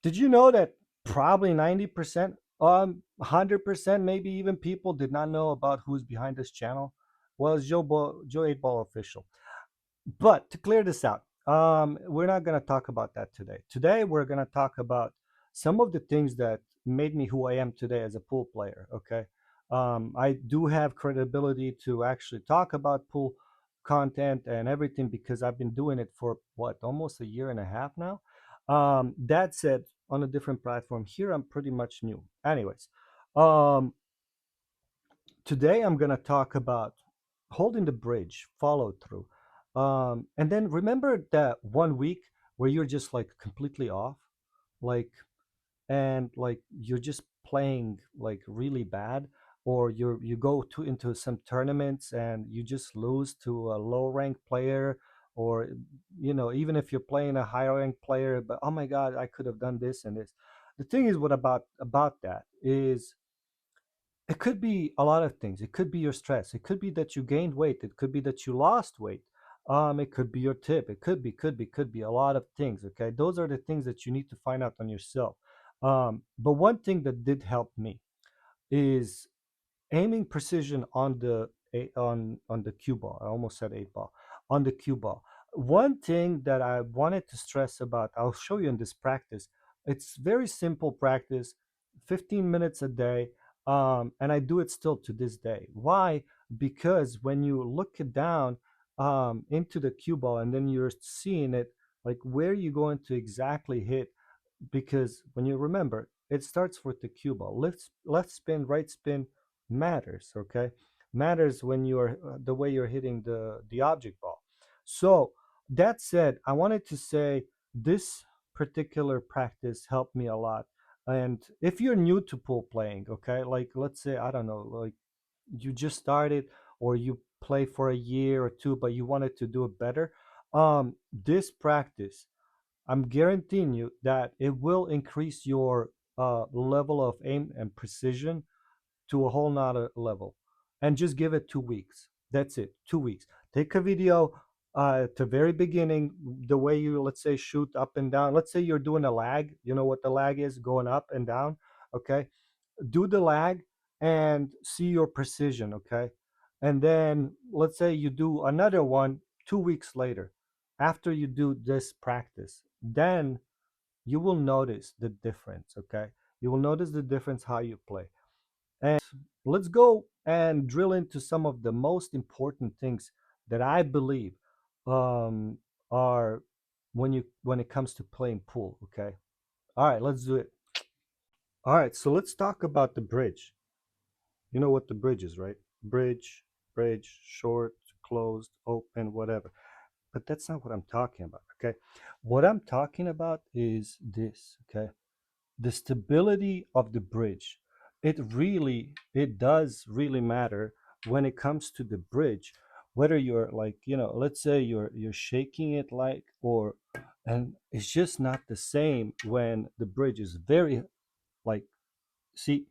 Did you know that probably 90%, 100%, maybe even people did not know about who's behind this channel? Well, it's Joe 8 Ball Official. But to clear this out, we're not going to talk about that today. Today, we're going to talk about some of the things that made me who I am today as a pool player. Okay. I do have credibility to actually talk about pool content and everything because I've been doing it for what, almost a year and a half now. That said, on a different platform here, I'm pretty much new. Anyways, um, today I'm going to talk about holding the bridge, follow through. And then remember that 1 week where you're just like completely off, like, and like you're just playing like really bad, or you go to into some tournaments and you just lose to a low ranked player, or even if you're playing a high ranked player, but oh my god, I could have done this and this. The thing is, what about that is it could be a lot of things. It could be your stress. It could be that you gained weight. It could be that you lost weight. It could be your tip. It could be a lot of things. Okay, those are the things that you need to find out on yourself. But one thing that did help me is aiming precision on the cue ball. I almost said 8 ball. On the cue ball. One thing that I wanted to stress about, I'll show you in this practice. It's very simple practice, 15 minutes a day, and I do it still to this day. Why? Because when you look it down into the cue ball and then you're seeing it, like where you're going to exactly hit, because when you remember, it starts with the cue ball. Left spin, right spin matters. Okay, matters when you're the way you're hitting the object ball. So that said, I wanted to say this particular practice helped me a lot. And if you're new to pool playing, okay, like let's say, I don't know, like you just started or you play for a year or two, but you wanted to do it better, this practice, I'm guaranteeing you that it will increase your level of aim and precision to a whole nother level. And just give it 2 weeks. That's it, 2 weeks. Take a video at the very beginning, the way you, let's say, shoot up and down. Let's say you're doing a lag. You know what the lag is, going up and down. Okay. Do the lag and see your precision. Okay. And then let's say you do another one 2 weeks later after you do this practice. Then you will notice the difference. Okay. You will notice the difference how you play. And let's go and drill into some of the most important things that I believe um, are when it comes to playing pool. Okay. All right, let's do it. All right, so let's talk about the bridge. You know what the bridge is, right? Bridge, bridge, short, closed, open, whatever. But that's not what I'm talking about. Okay. What I'm talking about is this. Okay. The stability of the bridge. It does really matter when it comes to the bridge, whether you're like, let's say you're shaking it like, or, and it's just not the same when the bridge is very, like, see,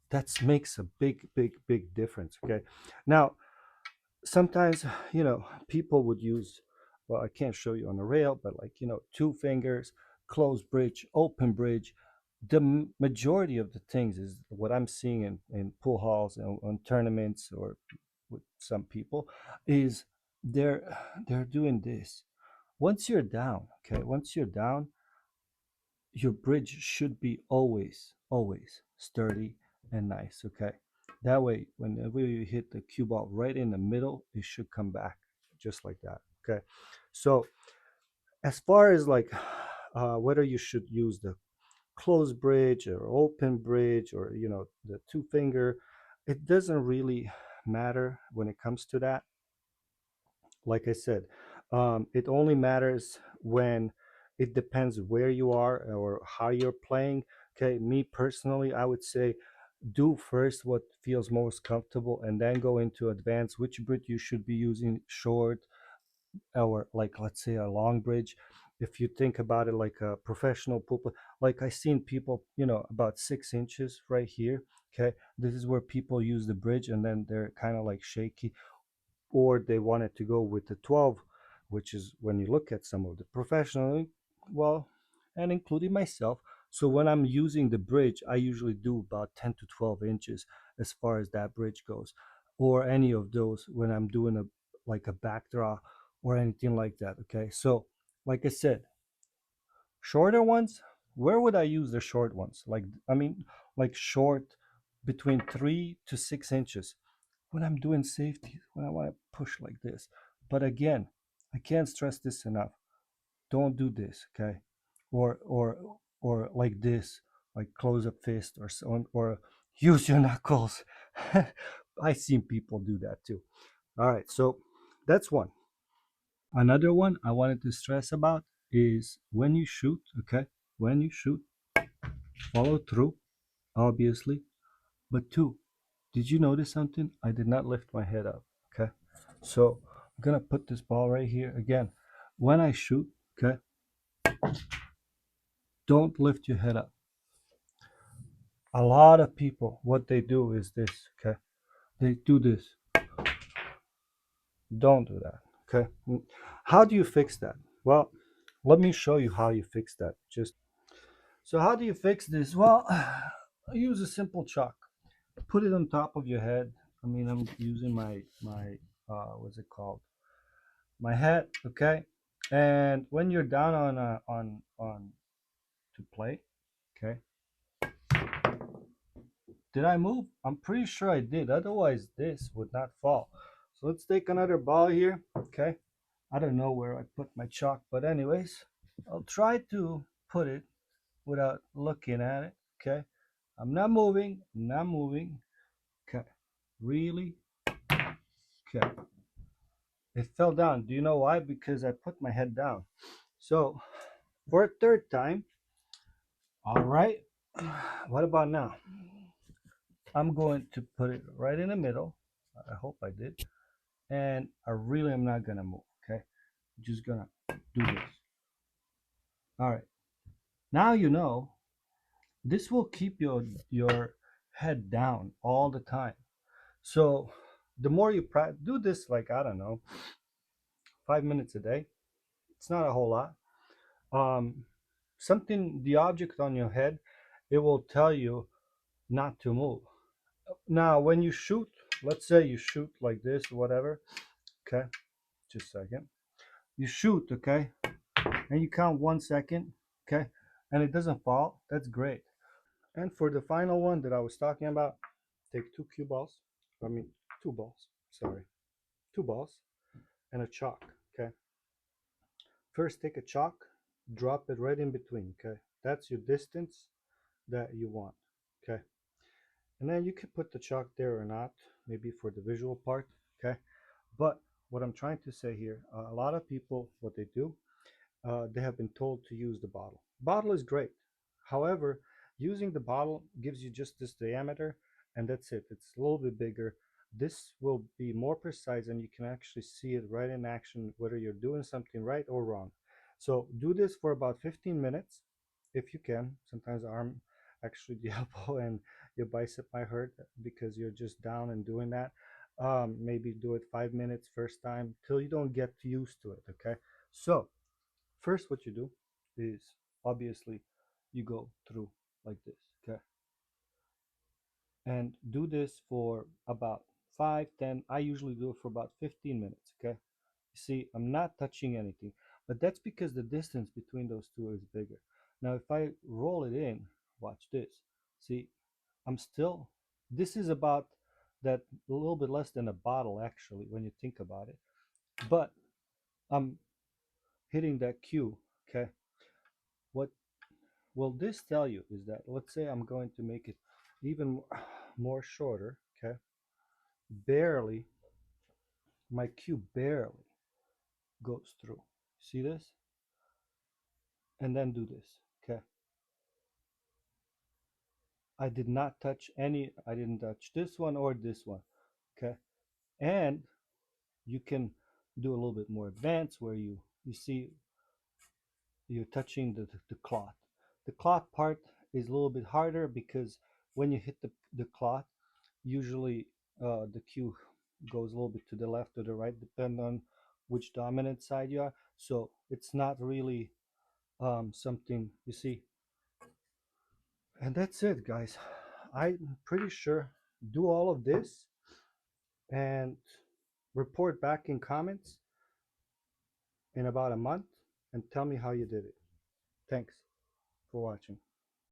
that makes a big difference. Okay. Now, sometimes, people would use, well, I can't show you on the rail, but like, two fingers, closed bridge, open bridge. The majority of the things is what I'm seeing in pool halls and on tournaments or with some people is they're doing this. Once you're down, okay, once you're down, your bridge should be always sturdy and nice. Okay, that way whenever you hit the cue ball right in the middle, it should come back just like that. Okay, so as far as like whether you should use the closed bridge or open bridge, or the two finger, it doesn't really matter when it comes to that. Like I said, it only matters when it depends where you are or how you're playing. Okay, me personally, I would say do first what feels most comfortable and then go into advance which bridge you should be using, short or like, let's say, a long bridge. If you think about it like a professional pool like I seen people, about 6 inches right here. Okay, this is where people use the bridge and then they're kind of like shaky, or they wanted to go with the 12, which is when you look at some of the professional, well, and including myself. So when I'm using the bridge, I usually do about 10 to 12 inches as far as that bridge goes, or any of those when I'm doing a like a back draw or anything like that. Okay, so like I said, shorter ones, where would I use the short ones? Like, I mean, like short between 3 to 6 inches when I'm doing safety, when I want to push like this. But again, I can't stress this enough. Don't do this, okay? Or like this, like close a fist or so, or use your knuckles. I've seen people do that too. All right, so that's one. Another one I wanted to stress about is when you shoot, okay? When you shoot, follow through, obviously. But two, did you notice something? I did not lift my head up, okay? So I'm gonna put this ball right here again. When I shoot, okay, don't lift your head up. A lot of people, what they do is this, okay? They do this. Don't do that, okay? How do you fix that? Well, let me show you how you fix that. Just so, how do you fix this? Well, use a simple chalk. Put it on top of your head. I mean, I'm using my what's it called? My head, okay? And when you're down on on to play, okay? Did I move? I'm pretty sure I did. Otherwise, this would not fall. So let's take another ball here, okay? I don't know where I put my chalk, but anyways, I'll try to put it without looking at it, okay? I'm not moving, I'm not moving, okay? Really? Okay. It fell down. Do you know why? Because I put my head down. So, for a third time, all right, what about now? I'm going to put it right in the middle. I hope I did. And I really am not going to move, okay? I'm just going to do this. All right. Now you know this will keep your head down all the time. So the more you practice, do this like I don't know, 5 minutes a day. It's not a whole lot. Um, something the object on your head, it will tell you not to move. Now when you shoot, let's say you shoot like this or whatever. Okay, just a second. You shoot, okay, and you count 1 second, okay, and it doesn't fall. That's great. And for the final one that I was talking about, take two cue balls. I mean, two balls. Sorry, two balls and a chalk. Okay. First, take a chalk, drop it right in between. Okay. That's your distance that you want. Okay. And then you can put the chalk there or not, maybe for the visual part. Okay. But what I'm trying to say here, a lot of people, what they do, they have been told to use the bottle. Bottle is great. However, using the bottle gives you just this diameter and that's it. It's a little bit bigger. This will be more precise and you can actually see it right in action, whether you're doing something right or wrong. So do this for about 15 minutes if you can. Sometimes the arm, actually the elbow and your bicep might hurt because you're just down and doing that. Maybe do it 5 minutes first time till you don't get used to it. Okay. So first, what you do is obviously you go through like this, okay? And do this for about 5, 10. I usually do it for about 15 minutes, okay? You see, I'm not touching anything, but that's because the distance between those two is bigger. Now, if I roll it in, watch this. See, I'm still, this is about that a little bit less than a bottle actually when you think about it, but I'm hitting that cue, okay? What will this tell you is that, let's say I'm going to make it even more shorter, okay? Barely, my cube barely goes through. See this? And then do this, okay? I did not touch any, I didn't touch this one or this one, okay? And you can do a little bit more advanced where you see you're touching the cloth. The cloth part is a little bit harder because when you hit the cloth, usually the cue goes a little bit to the left or the right, depending on which dominant side you are. So it's not really something, you see. And that's it, guys. I'm pretty sure. Do all of this and report back in comments in about a month and tell me how you did it. Thanks for watching.